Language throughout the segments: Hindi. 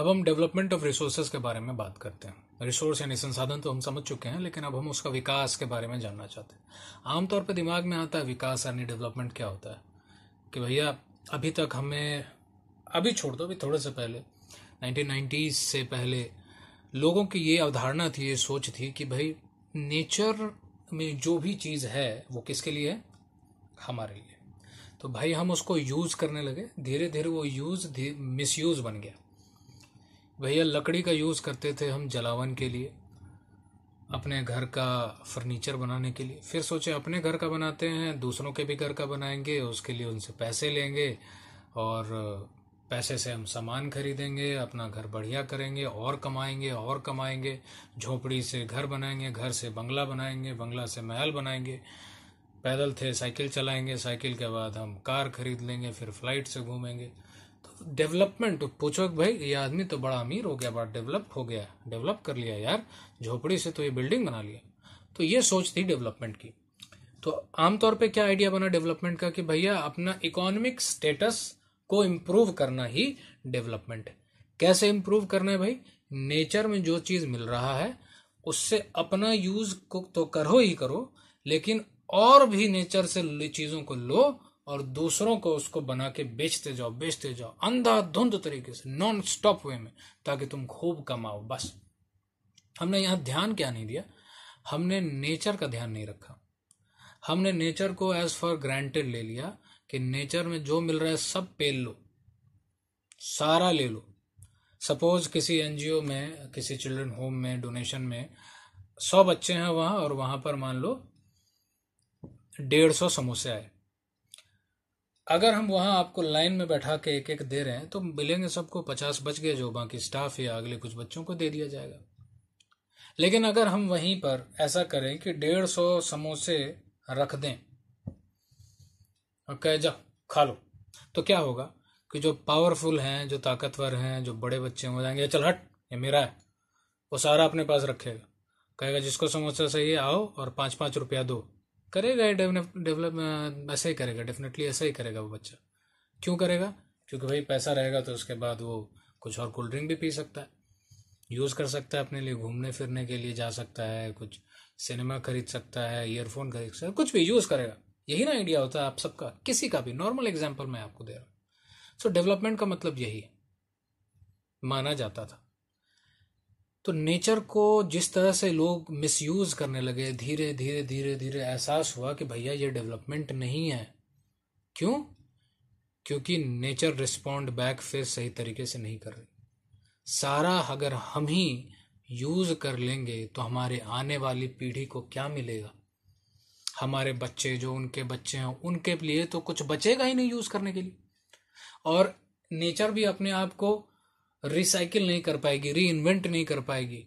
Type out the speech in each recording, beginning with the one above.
अब हम डेवलपमेंट ऑफ रिसोर्सेज के बारे में बात करते हैं। रिसोर्स यानी संसाधन तो हम समझ चुके हैं, लेकिन अब हम उसका विकास के बारे में जानना चाहते हैं। आमतौर पर दिमाग में आता है विकास यानी डेवलपमेंट क्या होता है, कि भैया अभी तक हमें, अभी छोड़ दो, अभी थोड़े से पहले 1990s से पहले लोगों की ये अवधारणा थी, ये सोच थी कि भाई नेचर में जो भी चीज़ है वो किसके लिए है, हमारे लिए। तो भाई हम उसको यूज़ करने लगे, धीरे धीरे वो मिसयूज़ बन गया। भैया लकड़ी का यूज़ करते थे हम जलावन के लिए, अपने घर का फर्नीचर बनाने के लिए। फिर सोचे अपने घर का बनाते हैं, दूसरों के भी घर का बनाएंगे, उसके लिए उनसे पैसे लेंगे और पैसे से हम सामान खरीदेंगे, अपना घर बढ़िया करेंगे और कमाएंगे। झोपड़ी से घर बनाएंगे, घर से बंगला बनाएंगे, बंगला से महल बनाएंगे। पैदल थे, साइकिल चलाएंगे, साइकिल के बाद हम कार खरीद लेंगे, फिर फ्लाइट से घूमेंगे। तो डेवलपमेंट, पूछो भाई ये आदमी तो बड़ा अमीर हो गया, बड़ा डेवलप हो गया, डेवलप कर लिया यार, झोपड़ी से तो ये बिल्डिंग बना लिया। तो ये सोच थी डेवलपमेंट की। तो आमतौर पे क्या आइडिया बना डेवलपमेंट का, कि भैया अपना इकोनॉमिक स्टेटस को इम्प्रूव करना ही डेवलपमेंट है। कैसे इम्प्रूव करना है भाई, नेचर में जो चीज मिल रहा है उससे अपना यूज को तो करो ही करो, लेकिन और भी नेचर से चीजों को लो और दूसरों को उसको बना के बेचते जाओ अंधाधुंध तरीके से, नॉन स्टॉप वे में, ताकि तुम खूब कमाओ। बस हमने यहाँ ध्यान क्या नहीं दिया, हमने नेचर का ध्यान नहीं रखा। हमने नेचर को एज फॉर ग्रांटेड ले लिया कि नेचर में जो मिल रहा है सब पेल लो, सारा ले लो। सपोज किसी एनजीओ में, किसी चिल्ड्रन होम में डोनेशन में 100 बच्चे हैं वहां, और वहां पर मान लो 150 समोसे आए। अगर हम वहां आपको लाइन में बैठा के एक एक दे रहे हैं तो मिलेंगे सबको 50 बच गए, जो बाकी स्टाफ या अगले कुछ बच्चों को दे दिया जाएगा। लेकिन अगर हम वहीं पर ऐसा करें कि 150 समोसे रख दें और कहे जाओ खा लो, तो क्या होगा कि जो पावरफुल हैं, जो ताकतवर हैं, जो बड़े बच्चे हो जाएंगे, चल हट ये मेरा है, वो सारा अपने पास रखेगा, कहेगा जिसको समोसा चाहिए आओ और 5-5 रुपया दो। करेगा, डेवलप ऐसा ही करेगा, डेफिनेटली ऐसा ही करेगा वो बच्चा। क्यों करेगा, क्योंकि भाई पैसा रहेगा तो उसके बाद वो कुछ और कोल्ड ड्रिंक भी पी सकता है, यूज़ कर सकता है अपने लिए, घूमने फिरने के लिए जा सकता है, कुछ सिनेमा खरीद सकता है, ईयरफोन खरीद सकता है, कुछ भी यूज़ करेगा। यही ना आइडिया होता है आप सबका, किसी का भी। नॉर्मल एग्जाम्पल मैं आपको दे रहा हूँ। सो डेवलपमेंट का मतलब यही माना जाता था। तो नेचर को जिस तरह से लोग मिसयूज करने लगे, धीरे धीरे धीरे धीरे एहसास हुआ कि भैया ये डेवलपमेंट नहीं है। क्यों, क्योंकि नेचर रिस्पॉन्ड बैक फिर सही तरीके से नहीं कर रही। सारा अगर हम ही यूज कर लेंगे तो हमारे आने वाली पीढ़ी को क्या मिलेगा, हमारे बच्चे, जो उनके बच्चे हैं, उनके लिए तो कुछ बचेगा ही नहीं यूज करने के लिए। और नेचर भी अपने आप को रिसाइकिल नहीं कर पाएगी, री इन्वेंट नहीं कर पाएगी,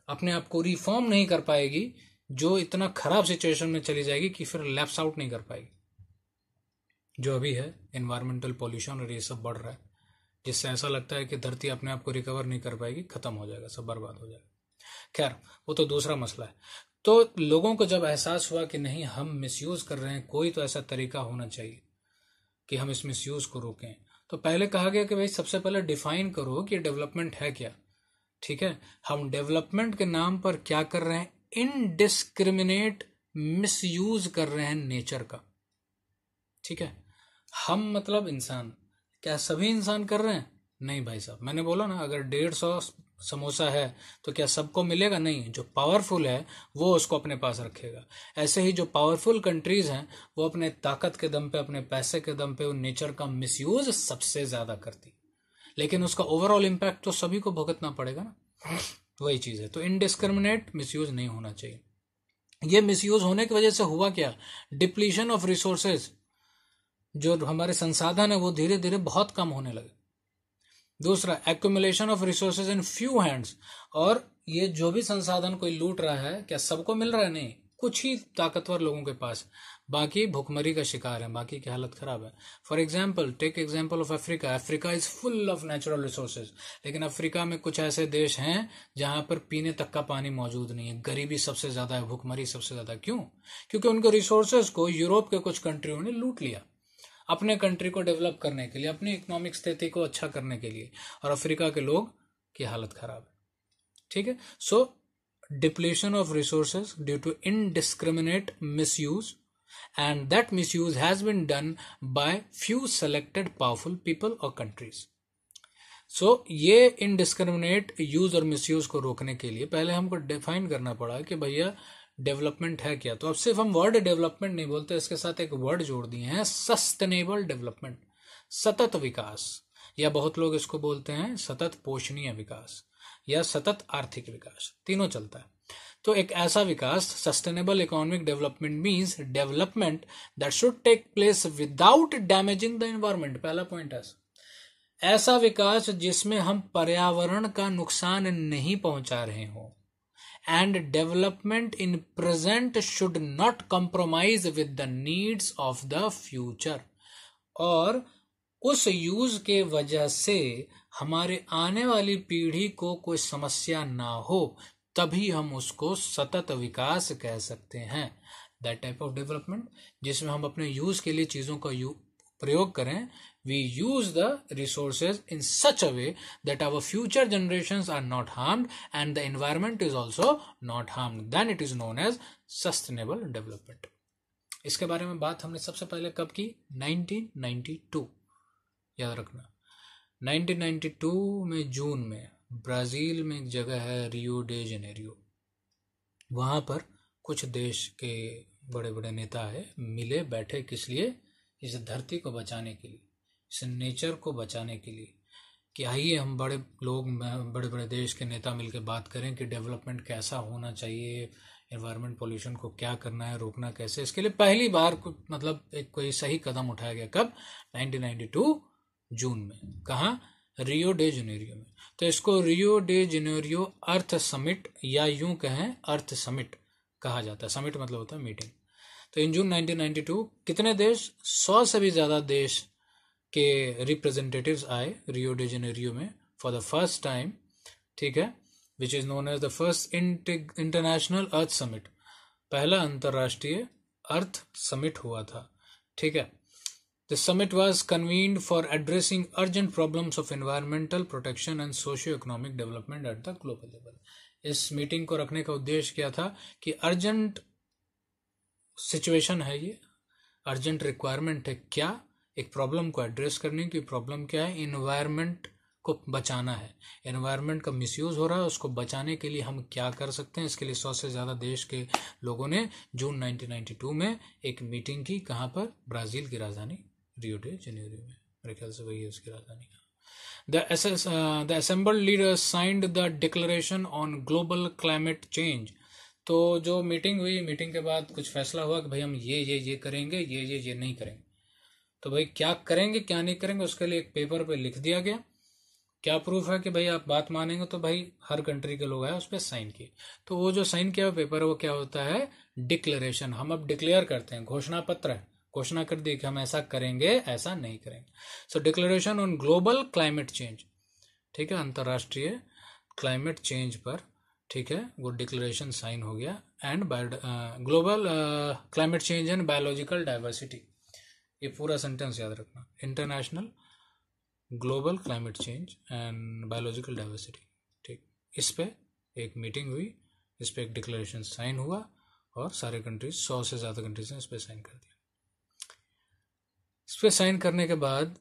अपने आप को रिफॉर्म नहीं कर पाएगी, जो इतना खराब सिचुएशन में चली जाएगी कि फिर लैप्स आउट नहीं कर पाएगी। जो अभी है एनवायरमेंटल पॉल्यूशन और ये सब बढ़ रहा है, जिससे ऐसा लगता है कि धरती अपने आप को रिकवर नहीं कर पाएगी, खत्म हो जाएगा, सब बर्बाद हो जाएगा। खैर वो तो दूसरा मसला है। तो लोगों को जब एहसास हुआ कि नहीं हम मिसयूज कर रहे हैं, कोई तो ऐसा तरीका होना चाहिए कि हम इस मिसयूज को रोकें, तो पहले कहा गया कि भाई सबसे पहले डिफाइन करो कि डेवलपमेंट है क्या। ठीक है, हम डेवलपमेंट के नाम पर क्या कर रहे हैं, इनडिस्क्रिमिनेट मिसयूज कर रहे हैं नेचर का। ठीक है, हम मतलब इंसान, क्या सभी इंसान कर रहे हैं? नहीं भाई साहब, मैंने बोला ना, अगर 150 समोसा है तो क्या सबको मिलेगा? नहीं, जो पावरफुल है वो उसको अपने पास रखेगा। ऐसे ही जो पावरफुल कंट्रीज हैं वो अपने ताकत के दम पे, अपने पैसे के दम पे उन नेचर का मिसयूज सबसे ज्यादा करती, लेकिन उसका ओवरऑल इम्पैक्ट तो सभी को भुगतना पड़ेगा ना। वही चीज है। तो इनडिस्क्रिमिनेट मिसयूज नहीं होना चाहिए। ये मिसयूज होने की वजह से हुआ क्या, डिप्लीशन ऑफ रिसोर्सेज, जो हमारे संसाधन है वो धीरे धीरे बहुत कम होने लगे। दूसरा, accumulation of resources in few hands, और ये जो भी संसाधन कोई लूट रहा है, क्या सबको मिल रहा है? नहीं, कुछ ही ताकतवर लोगों के पास, बाकी भुखमरी का शिकार है, बाकी की हालत खराब है। For example, take example of Africa. Africa is full of natural resources, लेकिन अफ्रीका में कुछ ऐसे देश हैं जहां पर पीने तक का पानी मौजूद नहीं है, गरीबी सबसे ज्यादा है, भुखमरी सबसे ज्यादा। क्यों? क्योंकि उनके रिसोर्सेज को यूरोप के कुछ कंट्रियों ने लूट लिया अपने कंट्री को डेवलप करने के लिए, अपनी इकोनॉमिक स्थिति को अच्छा करने के लिए, और अफ्रीका के लोग कि हालत खराब है। ठीक है, so depletion of resources due to indiscriminate misuse, and that misuse has been done by few selected powerful people or countries. So ये इनडिस्क्रिमिनेट यूज और मिसयूज को रोकने के लिए पहले हमको डिफाइन करना पड़ा कि भैया डेवलपमेंट है क्या। तो अब सिर्फ हम वर्ड डेवलपमेंट नहीं बोलते, इसके साथ एक वर्ड जोड़ दिए हैं, सस्टेनेबल डेवलपमेंट, सतत विकास, या बहुत लोग इसको बोलते हैं सतत पोषणीय विकास या सतत आर्थिक विकास, तीनों चलता है। तो एक ऐसा विकास, sustainable economic development means development that should take place without damaging the environment. पहला पॉइंट है ऐसा विकास जिसमें हम पर्यावरण का नुकसान नहीं पहुंचा रहे हो। And development in present should not compromise with the needs of the future, और उस यूज के वजह से हमारे आने वाली पीढ़ी को कोई समस्या ना हो, तभी हम उसको सतत विकास कह सकते हैं। दैट टाइप ऑफ डेवलपमेंट जिसमें हम अपने यूज के लिए चीजों का प्रयोग करें, we use the resources in such a way that our future generations are not harmed and the environment is also not harmed, then it is known as sustainable development. इसके बारे में बात हमने सबसे पहले कब की? 1992, याद रखना। 1992 में जून में ब्राजील में एक जगह है रियो डे जेनेरियो, वहाँ पर कुछ देश के बड़े बड़े नेता है मिले, बैठे, किस लिए? इस धरती को बचाने के लिए, इस नेचर को बचाने के लिए, कि आइए हम बड़े लोग, बड़े बड़े देश के नेता मिलकर बात करें कि डेवलपमेंट कैसा होना चाहिए, एनवायरमेंट पोल्यूशन को क्या करना है, रोकना कैसे। इसके लिए पहली बार मतलब एक कोई सही कदम उठाया गया। कब? 1992 जून में। कहाँ? रियो डे जेनेरियो में। तो इसको रियो डे जेनेरियो अर्थ समिट, या यूं कहें अर्थ समिट कहा जाता है। समिट मतलब होता है मीटिंग। तो इन जून 1992 कितने देश? 100 से भी ज्यादा देश के रिप्रेजेंटेटिव्स आए रियो डे जेनेरियो में फॉर द फर्स्ट टाइम। ठीक है, which is known as the first international earth summit, पहला अंतरराष्ट्रीय अर्थ समिट हुआ था। ठीक है, The summit was convened for addressing urgent problems of environmental protection and socio-economic development at the global level. इस मीटिंग को रखने का उद्देश्य क्या था कि अर्जेंट सिचुएशन है, ये अर्जेंट रिक्वायरमेंट है क्या, एक प्रॉब्लम को एड्रेस करने की। प्रॉब्लम क्या है? इन्वायरमेंट को बचाना है, एनवायरनमेंट का मिसयूज हो रहा है, उसको बचाने के लिए हम क्या कर सकते हैं। इसके लिए 100 से ज़्यादा देश के लोगों ने जून 1992 में एक मीटिंग की। कहाँ पर? ब्राज़ील की राजधानी रियो डे जेनेरियो में, मेरे ख्याल से वही है उसकी राजधानी। The assembled leaders signed the declaration on global climate change. तो जो मीटिंग हुई, मीटिंग के बाद कुछ फैसला हुआ कि भाई हम ये करेंगे, ये नहीं करेंगे। तो भाई क्या करेंगे क्या नहीं करेंगे, उसके लिए एक पेपर पे लिख दिया गया। क्या प्रूफ है कि भाई आप बात मानेंगे? तो भाई हर कंट्री के लोग आए, उस पर साइन किए। तो वो जो साइन किया हुआ पेपर है वो क्या होता है? डिक्लेरेशन। हम अब डिक्लेयर करते हैं, घोषणा पत्र है, घोषणा कर दी कि हम ऐसा करेंगे, ऐसा नहीं करेंगे। So declaration on global climate change, ठीक है, अंतरराष्ट्रीय क्लाइमेट चेंज पर, ठीक है, वो डिक्लेरेशन साइन हो गया। And global climate change and biological diversity, ये पूरा सेंटेंस याद रखना। International global climate change and biological diversity, ठीक। इस पे एक मीटिंग हुई, इस पे एक डिक्लेरेशन साइन हुआ और सारे कंट्रीज, 100 से ज़्यादा कंट्रीज ने इस पे साइन कर दिया। इस पे साइन करने के बाद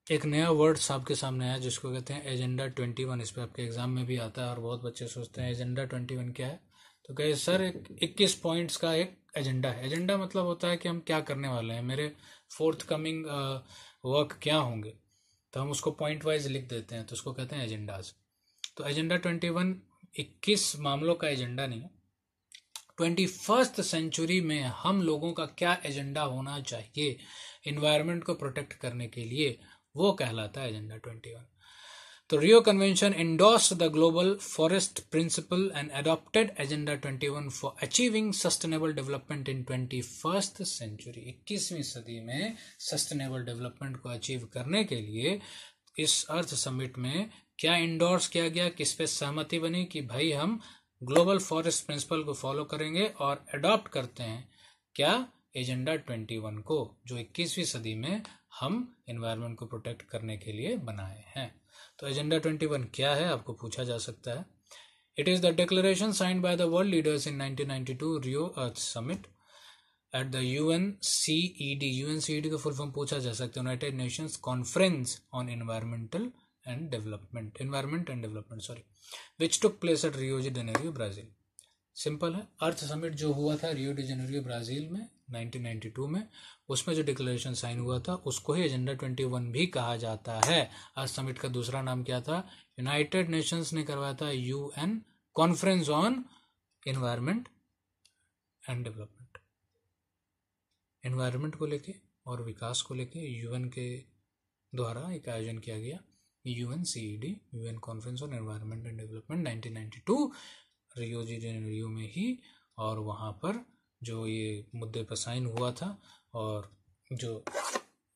एक नया वर्ड आपके सामने आया जिसको कहते हैं एजेंडा 21। इस पे आपके एग्जाम में भी आता है और बहुत बच्चे सोचते हैं एजेंडा 21 क्या है। तो कहे सर 21 पॉइंट्स का एक एजेंडा है। एजेंडा मतलब होता है कि हम क्या करने वाले हैं, मेरे फोर्थ कमिंग वर्क क्या होंगे, तो हम उसको पॉइंट वाइज लिख देते हैं, तो उसको कहते हैं एजेंडाज। तो एजेंडा 21 21 मामलों का एजेंडा नहीं है। 21st सेंचुरी में हम लोगों का क्या एजेंडा होना चाहिए इन्वायरमेंट को प्रोटेक्ट करने के लिए, वो कहलाता है एजेंडा 21। तो रियो convention endorsed the global forest principle and adopted agenda 21 for achieving sustainable development in 21st century। 21वीं सदी में सस्टेनेबल डेवलपमेंट को अचीव करने के लिए इस अर्थ समिट में क्या इंडोर्स किया गया, किस पे सहमति बनी कि भाई हम ग्लोबल फॉरेस्ट प्रिंसिपल को फॉलो करेंगे और अडॉप्ट करते हैं क्या, एजेंडा 21 को, जो 21वीं सदी में हम एनवायरनमेंट को प्रोटेक्ट करने के लिए बनाए हैं। तो एजेंडा 21 क्या है आपको पूछा जा सकता है। It is the declaration signed by the world leaders in 1992 Rio Earth summit at the UNCED. UNCED का फुल फॉर्म पूछा जा सकता है, United Nations conference on environment and development sorry, which took place at Rio de Janeiro Brazil. Simple है, अर्थ समिट जो हुआ था रियो डी जेनेरियो ब्राजील में 1992 में, उसमें जो डिक्लेरेशन साइन हुआ था उसको ही एजेंडा 21 भी कहा जाता है। अर्थ समिट का दूसरा नाम क्या था? यूनाइटेड नेशंस ने करवाया था UN conference on environment and development. Environment को लेके और विकास को लेके यूएन के द्वारा एक आयोजन किया गया, UNCED, UN conference on environment and development 1992 Rio de Janeiro में ही। और वहाँ पर जो ये मुद्दे पर साइन हुआ था और जो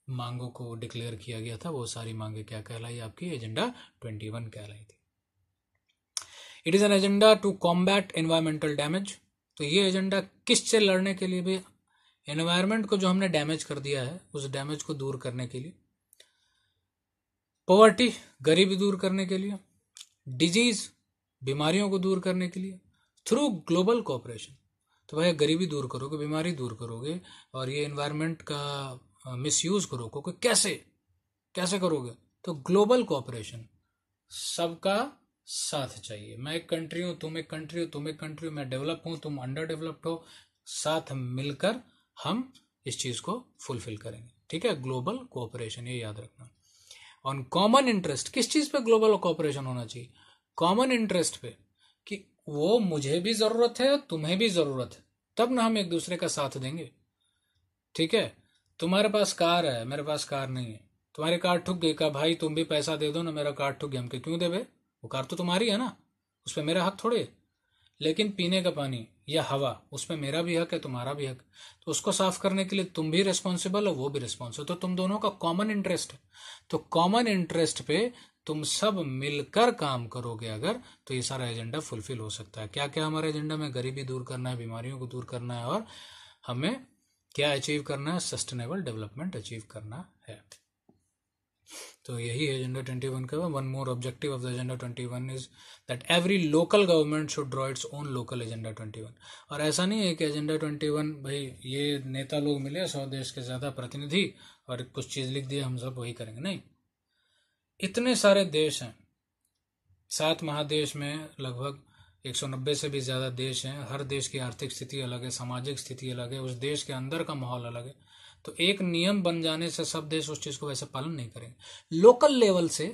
मांगों को डिक्लेयर किया गया था वो सारी मांगे क्या कहलाई? आपकी एजेंडा 21 कहलाई थी। It is an agenda to combat environmental damage. तो ये एजेंडा किस से लड़ने के लिए भी? एनवायरमेंट को जो हमने डैमेज कर दिया है उस डैमेज को दूर करने के लिए, पॉवर्टी गरीबी दूर करने के लिए, डिजीज बीमारियों को दूर करने के लिए, थ्रू ग्लोबल कोऑपरेशन। तो भाई गरीबी दूर करोगे, बीमारी दूर करोगे और ये एनवायरनमेंट का मिसयूज करोगे, कैसे करोगे? तो ग्लोबल कोऑपरेशन, सबका साथ चाहिए। मैं एक कंट्री हूं, तुम एक कंट्री हो, तुम एक कंट्री हो, मैं डेवलप हूं, तुम अंडर डेवलप्ड हो, साथ मिलकर हम इस चीज को फुलफिल करेंगे। ठीक है, ग्लोबल कोऑपरेशन, ये याद रखना। ऑन कॉमन इंटरेस्ट, किस चीज पे ग्लोबल कोऑपरेशन होना चाहिए? कॉमन इंटरेस्ट पे, कि वो मुझे भी जरूरत है तुम्हें भी जरूरत है, तब ना हम एक दूसरे का साथ देंगे। ठीक है, तुम्हारे पास कार है, मेरे पास कार नहीं है, तुम्हारी कार ठुक गई, कहा भाई तुम भी पैसा दे दो ना, मेरा कार ठुक गया। हम क्यों दे भाई, वो कार तो तुम्हारी है ना, उस पर मेरा हक थोड़े। लेकिन पीने का पानी या हवा, उस पर मेरा भी हक है, तुम्हारा भी हक, तो उसको साफ करने के लिए तुम भी रिस्पॉन्सिबल हो, वो भी रिस्पॉन्सिबल, तो तुम दोनों का कॉमन इंटरेस्ट है। तो कॉमन इंटरेस्ट पे तुम सब मिलकर काम करोगे अगर, तो ये सारा एजेंडा फुलफिल हो सकता है। क्या क्या हमारे एजेंडा में? गरीबी दूर करना है, बीमारियों को दूर करना है, और हमें क्या अचीव करना है? सस्टेनेबल डेवलपमेंट अचीव करना है। तो यही एजेंडा 21 का। One more objective of the agenda 21 is that every local government should draw its own local agenda 21। और ऐसा नहीं है कि एजेंडा 21 भाई ये नेता लोग मिले 100 देश के ज्यादा प्रतिनिधि और कुछ चीज लिख दिए हम सब वही करेंगे, नहीं। इतने सारे देश हैं, 7 महादेश में लगभग 190 से भी ज्यादा देश हैं। हर देश की आर्थिक स्थिति अलग है, सामाजिक स्थिति अलग है, उस देश के अंदर का माहौल अलग है। तो एक नियम बन जाने से सब देश उस चीज को वैसे पालन नहीं करेंगे। लोकल लेवल से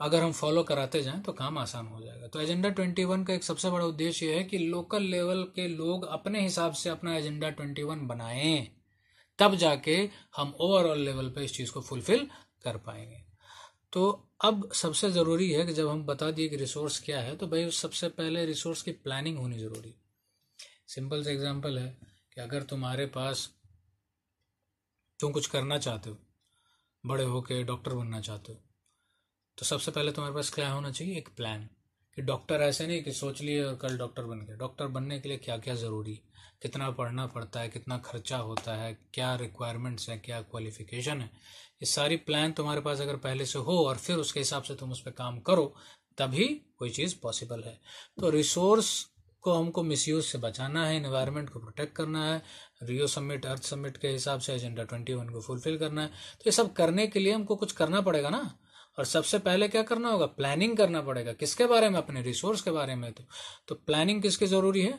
अगर हम फॉलो कराते जाएं तो काम आसान हो जाएगा। तो एजेंडा 21 का एक सबसे बड़ा उद्देश्य है कि लोकल लेवल के लोग अपने हिसाब से अपना एजेंडा 21 बनाएं, तब जाके हम ओवरऑल लेवल पे इस चीज को फुलफिल कर पाएंगे। तो अब सबसे जरूरी है कि जब हम बता दिए कि रिसोर्स क्या है, तो भाई सबसे पहले रिसोर्स की प्लानिंग होनी जरूरी। सिंपल सा एग्जांपल है कि अगर तुम्हारे पास तुम कुछ करना चाहते हो, बड़े होके डॉक्टर बनना चाहते हो, तो सबसे पहले तुम्हारे पास क्या होना चाहिए? एक प्लान। कि डॉक्टर ऐसे नहीं कि सोच लिए और कल डॉक्टर बन गए। डॉक्टर बनने के लिए क्या क्या जरूरी, कितना पढ़ना पड़ता है, कितना खर्चा होता है, क्या रिक्वायरमेंट्स है, क्या क्वालिफिकेशन है, ये सारी प्लान तुम्हारे पास अगर पहले से हो और फिर उसके हिसाब से तुम उस पर काम करो, तभी कोई चीज पॉसिबल है। तो रिसोर्स को हमको मिसयूज से बचाना है, एनवायरनमेंट को प्रोटेक्ट करना है, रियो समिट, अर्थ समिट के हिसाब से एजेंडा 21 को फुलफिल करना है। तो ये सब करने के लिए हमको कुछ करना पड़ेगा ना। और सबसे पहले क्या करना होगा? प्लानिंग करना पड़ेगा। किसके बारे में? अपने रिसोर्स के बारे में। तो प्लानिंग किसकी जरूरी है?